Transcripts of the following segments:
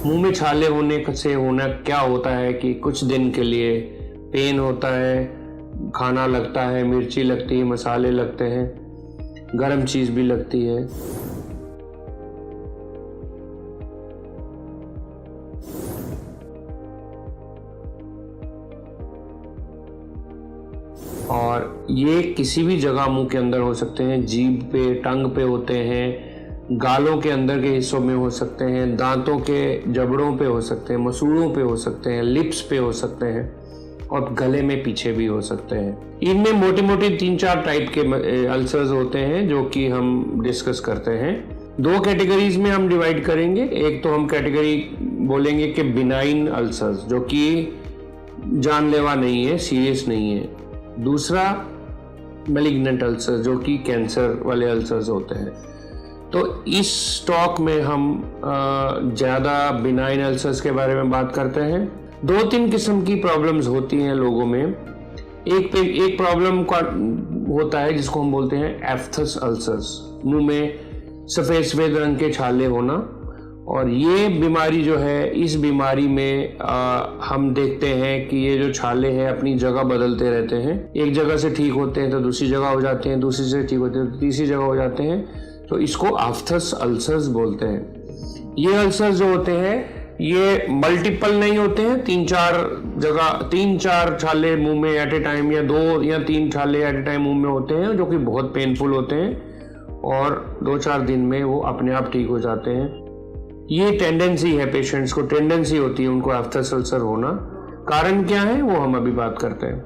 मुंह में छाले होने से होना क्या होता है कि कुछ दिन के लिए पेन होता है, खाना लगता है, मिर्ची लगती है, मसाले लगते हैं, गर्म चीज़ भी लगती है। और ये किसी भी जगह मुंह के अंदर हो सकते हैं, जीभ पे, टंग पे होते हैं, गालों के अंदर के हिस्सों में हो सकते हैं, दांतों के जबड़ों पे हो सकते हैं, मसूड़ों पे हो सकते हैं, लिप्स पे हो सकते हैं और गले में पीछे भी हो सकते हैं। इनमें मोटी मोटी 3-4 टाइप के अल्सर्स होते हैं जो कि हम डिस्कस करते हैं। 2 कैटेगरीज में हम डिवाइड करेंगे। एक तो हम कैटेगरी बोलेंगे कि बिनाइन अल्सर्स, जो कि जानलेवा नहीं है, सीरियस नहीं है। दूसरा मैलिग्नेंट अल्सर, जो कि कैंसर वाले अल्सर्स होते हैं। तो इस टॉक में हम ज़्यादा बिनाइन अल्सर्स के बारे में बात करते हैं। 2-3 किस्म की प्रॉब्लम्स होती हैं लोगों में। एक प्रॉब्लम का होता है जिसको हम बोलते हैं एफ्थस अल्सर्स, मुंह में सफ़ेद रंग के छाले होना। और ये बीमारी जो है, इस बीमारी में हम देखते हैं कि ये जो छाले हैं अपनी जगह बदलते रहते हैं। एक जगह से ठीक होते हैं तो दूसरी जगह हो जाते हैं, दूसरी से ठीक होते हैं तो तीसरी जगह हो जाते हैं। तो इसको एफ्थस अल्सर्स बोलते हैं। ये अल्सर्स जो होते हैं ये मल्टीपल नहीं होते हैं, 3-4 छाले मुंह में एट ए टाइम, या 2 या 3 छाले एट ए टाइम मुंह में होते हैं, जो कि बहुत पेनफुल होते हैं और 2-4 दिन में वो अपने आप ठीक हो जाते हैं। ये टेंडेंसी है, पेशेंट्स को टेंडेंसी होती है उनको एफ्थस अल्सर होना। कारण क्या है वो हम अभी बात करते हैं।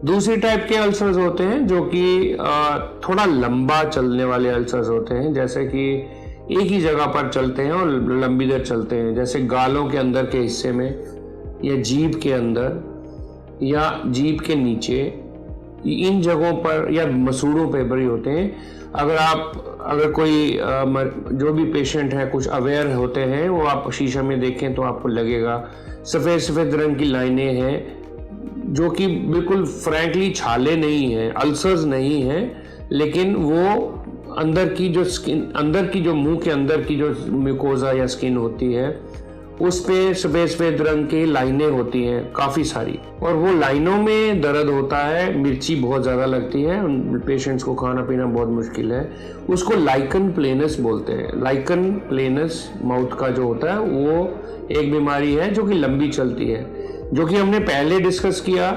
दूसरी टाइप के अल्सर्स होते हैं जो कि थोड़ा लंबा चलने वाले अल्सर्स होते हैं, जैसे कि एक ही जगह पर चलते हैं और लंबी देर चलते हैं, जैसे गालों के अंदर के हिस्से में, या जीभ के अंदर, या जीभ के नीचे, इन जगहों पर, या मसूड़ों पे बड़ी होते हैं। अगर कोई जो भी पेशेंट है कुछ अवेयर होते हैं, वो आप शीशा में देखें तो आपको लगेगा सफ़ेद रंग की लाइनें हैं, जो कि बिल्कुल फ्रैंकली छाले नहीं हैं, अल्सर्स नहीं हैं, लेकिन वो अंदर की जो मुंह के अंदर की जो म्यूकोजा या स्किन होती है उस पे सफ़ेद रंग की लाइनें होती हैं काफ़ी सारी, और वो लाइनों में दर्द होता है, मिर्ची बहुत ज़्यादा लगती है, उन पेशेंट्स को खाना पीना बहुत मुश्किल है। उसको लाइकन प्लेनस बोलते हैं। लाइकन प्लेनस माउथ का जो होता है वो एक बीमारी है जो कि लंबी चलती है, जो कि हमने पहले डिस्कस किया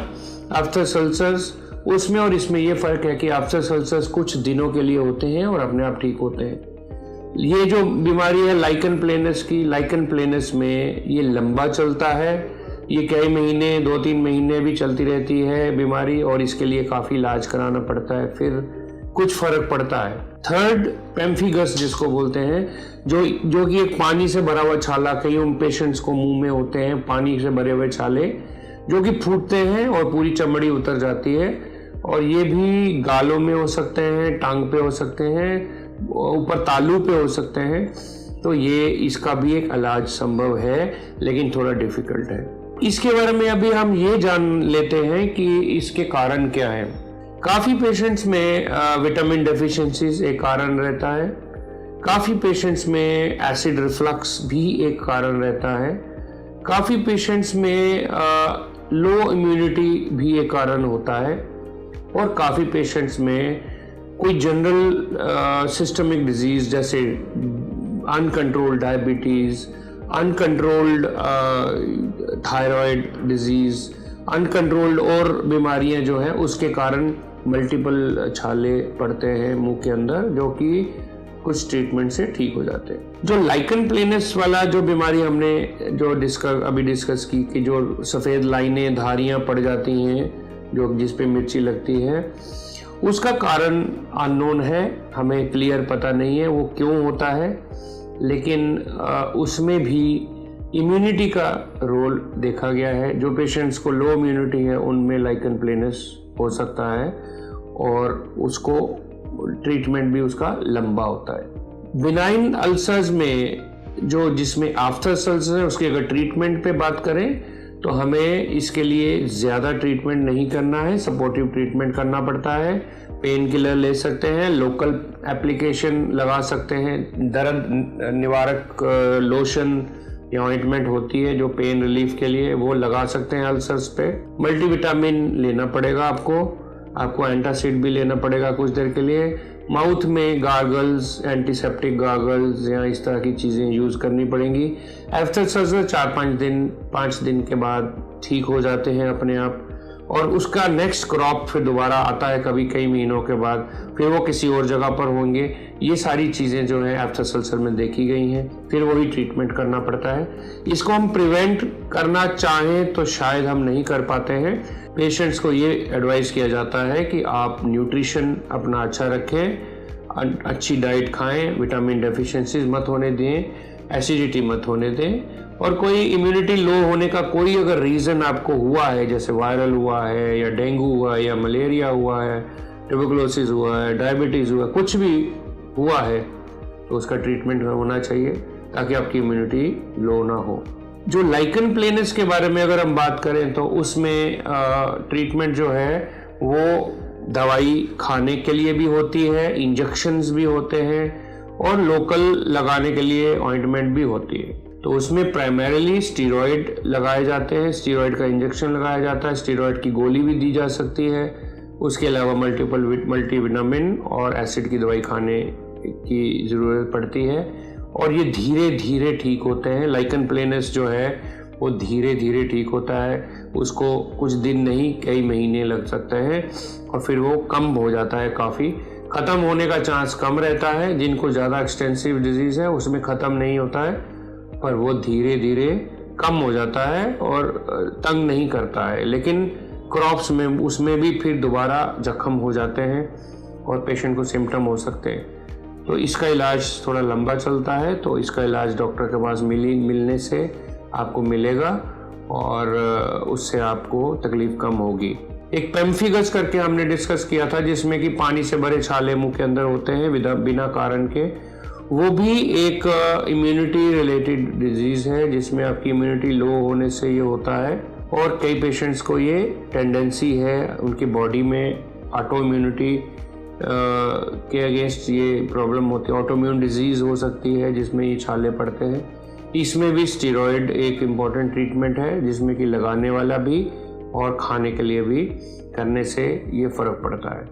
एफ्थस अल्सर्स। उसमें और इसमें ये फ़र्क है कि एफ्थस अल्सर्स कुछ दिनों के लिए होते हैं और अपने आप ठीक होते हैं। ये जो बीमारी है लाइकन प्लेनस की, लाइकन प्लेनस में ये लंबा चलता है, ये कई महीने, 2-3 महीने भी चलती रहती है बीमारी, और इसके लिए काफ़ी इलाज कराना पड़ता है, फिर कुछ फ़र्क पड़ता है। थर्ड पेम्फिगस जिसको बोलते हैं, जो कि एक पानी से भरा हुआ छाला, कई पेशेंट्स को मुंह में होते हैं पानी से भरे हुए छाले, जो कि फूटते हैं और पूरी चमड़ी उतर जाती है, और ये भी गालों में हो सकते हैं, टांग पे हो सकते हैं, ऊपर तालू पे हो सकते हैं। तो ये इसका भी एक इलाज संभव है, लेकिन थोड़ा डिफिकल्ट है। इसके बारे में अभी हम ये जान लेते हैं कि इसके कारण क्या है। काफ़ी पेशेंट्स में विटामिन डेफिशिएंसीज एक कारण रहता है, काफ़ी पेशेंट्स में एसिड रिफ्लक्स भी एक कारण रहता है, काफ़ी पेशेंट्स में लो इम्यूनिटी भी एक कारण होता है, और काफ़ी पेशेंट्स में कोई जनरल सिस्टमिक डिजीज़ जैसे uncontrolled diabetes, uncontrolled thyroid disease, uncontrolled और बीमारियां जो हैं उसके कारण मल्टीपल छाले पड़ते हैं मुंह के अंदर, जो कि कुछ ट्रीटमेंट से ठीक हो जाते हैं। जो लाइकन प्लेनस वाला जो बीमारी हमने जो अभी डिस्कस की कि जो सफ़ेद लाइनें, धारियां पड़ जाती हैं जो जिस पे मिर्ची लगती है, उसका कारण अननोन है, हमें क्लियर पता नहीं है वो क्यों होता है, लेकिन उसमें भी इम्यूनिटी का रोल देखा गया है। जो पेशेंट्स को लो इम्यूनिटी है उनमें लाइकन प्लेनस हो सकता है, और उसको ट्रीटमेंट भी उसका लंबा होता है। बिनाइन अल्सर्स में जिसमें एफ्थस अल्सर है, उसकी अगर ट्रीटमेंट पे बात करें तो हमें इसके लिए ज़्यादा ट्रीटमेंट नहीं करना है, सपोर्टिव ट्रीटमेंट करना पड़ता है। पेन किलर ले सकते हैं, लोकल एप्लीकेशन लगा सकते हैं, दर्द निवारक लोशन या ऑइंटमेंट होती है जो पेन रिलीफ के लिए, वो लगा सकते हैं अल्सर्स पे। मल्टीविटामिन लेना पड़ेगा आपको एंटासिड भी लेना पड़ेगा कुछ देर के लिए। माउथ में गार्गल्स, एंटीसेप्टिक गार्गल्स या इस तरह की चीज़ें यूज़ करनी पड़ेंगी। आफ्टर सर्जरी 4-5 दिन के बाद ठीक हो जाते हैं अपने आप, और उसका नेक्स्ट क्रॉप फिर दोबारा आता है कभी कई महीनों के बाद, फिर वो किसी और जगह पर होंगे। ये सारी चीज़ें जो है आफ्टर सल्सर में देखी गई हैं, फिर वही ट्रीटमेंट करना पड़ता है। इसको हम प्रिवेंट करना चाहें तो शायद हम नहीं कर पाते हैं। पेशेंट्स को ये एडवाइस किया जाता है कि आप न्यूट्रिशन अपना अच्छा रखें, अच्छी डाइट खाएं, विटामिन डेफिशिएंसीज मत होने दें, एसिडिटी मत होने दें, और कोई इम्यूनिटी लो होने का कोई अगर रीज़न आपको हुआ है, जैसे वायरल हुआ है या डेंगू हुआ है या मलेरिया हुआ है, ट्यूबरकुलोसिस हुआ है, डायबिटीज़ हुआ है, कुछ भी हुआ है, तो उसका ट्रीटमेंट होना चाहिए ताकि आपकी इम्यूनिटी लो ना हो। जो लाइकन प्लेनस के बारे में अगर हम बात करें तो उसमें ट्रीटमेंट जो है वो दवाई खाने के लिए भी होती है, इंजेक्शंस भी होते हैं, और लोकल लगाने के लिए ऑइंटमेंट भी होती है। तो उसमें प्राइमरीली स्टीरॉयड लगाए जाते हैं, स्टीरॉयड का इंजेक्शन लगाया जाता है, स्टीरॉयड की गोली भी दी जा सकती है। उसके अलावा मल्टीविटामिन और एसिड की दवाई खाने की ज़रूरत पड़ती है, और ये धीरे धीरे ठीक होते हैं। लाइकन प्लेनस जो है वो धीरे धीरे ठीक होता है, उसको कुछ दिन नहीं कई महीने लग सकते हैं, और फिर वो कम हो जाता है, काफ़ी ख़त्म होने का चांस कम रहता है। जिनको ज़्यादा एक्सटेंसिव डिजीज़ है उसमें ख़त्म नहीं होता है, पर वो धीरे धीरे कम हो जाता है और तंग नहीं करता है। लेकिन क्रॉप्स में उसमें भी फिर दोबारा जख्म हो जाते हैं और पेशेंट को सिम्टम हो सकते हैं। तो इसका इलाज थोड़ा लंबा चलता है, तो इसका इलाज डॉक्टर के पास मिलने से आपको मिलेगा, और उससे आपको तकलीफ कम होगी। एक पेम्फिगस करके हमने डिस्कस किया था, जिसमें कि पानी से भरे छाले मुंह के अंदर होते हैं बिना कारण के। वो भी एक इम्यूनिटी रिलेटेड डिजीज़ है, जिसमें आपकी इम्यूनिटी लो होने से ये होता है, और कई पेशेंट्स को ये टेंडेंसी है, उनकी बॉडी में ऑटो इम्यूनिटी के अगेंस्ट ये प्रॉब्लम होती है। ऑटोइम्यून डिजीज़ हो सकती है जिसमें ये छाले पड़ते हैं। इसमें भी स्टीरॉयड एक इम्पॉर्टेंट ट्रीटमेंट है, जिसमें कि लगाने वाला भी और खाने के लिए भी करने से ये फ़र्क पड़ता है।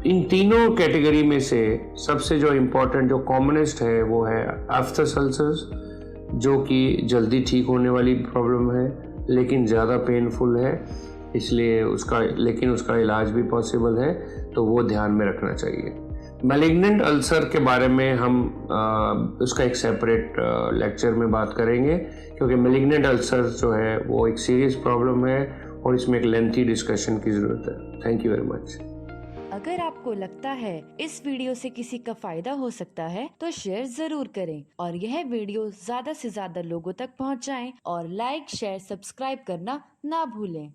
इन तीनों कैटेगरी में से सबसे जो इम्पोर्टेंट, जो कॉमनेस्ट है, वो है आफ्टर सल्सर्स, जो कि जल्दी ठीक होने वाली प्रॉब्लम है लेकिन ज़्यादा पेनफुल है, इसलिए उसका इलाज भी पॉसिबल है, तो वो ध्यान में रखना चाहिए। मैलिग्नेंट अल्सर के बारे में हम उसका एक सेपरेट लेक्चर में बात करेंगे, क्योंकि मैलिग्नेंट अल्सर जो है वो एक सीरियस प्रॉब्लम है और इसमें एक लेंथी डिस्कशन की ज़रूरत है। Thank you very much. अगर आपको लगता है इस वीडियो से किसी का फायदा हो सकता है तो शेयर जरूर करें, और यह वीडियो ज्यादा से ज्यादा लोगों तक पहुंचाएं, और लाइक, शेयर, सब्सक्राइब करना ना भूलें।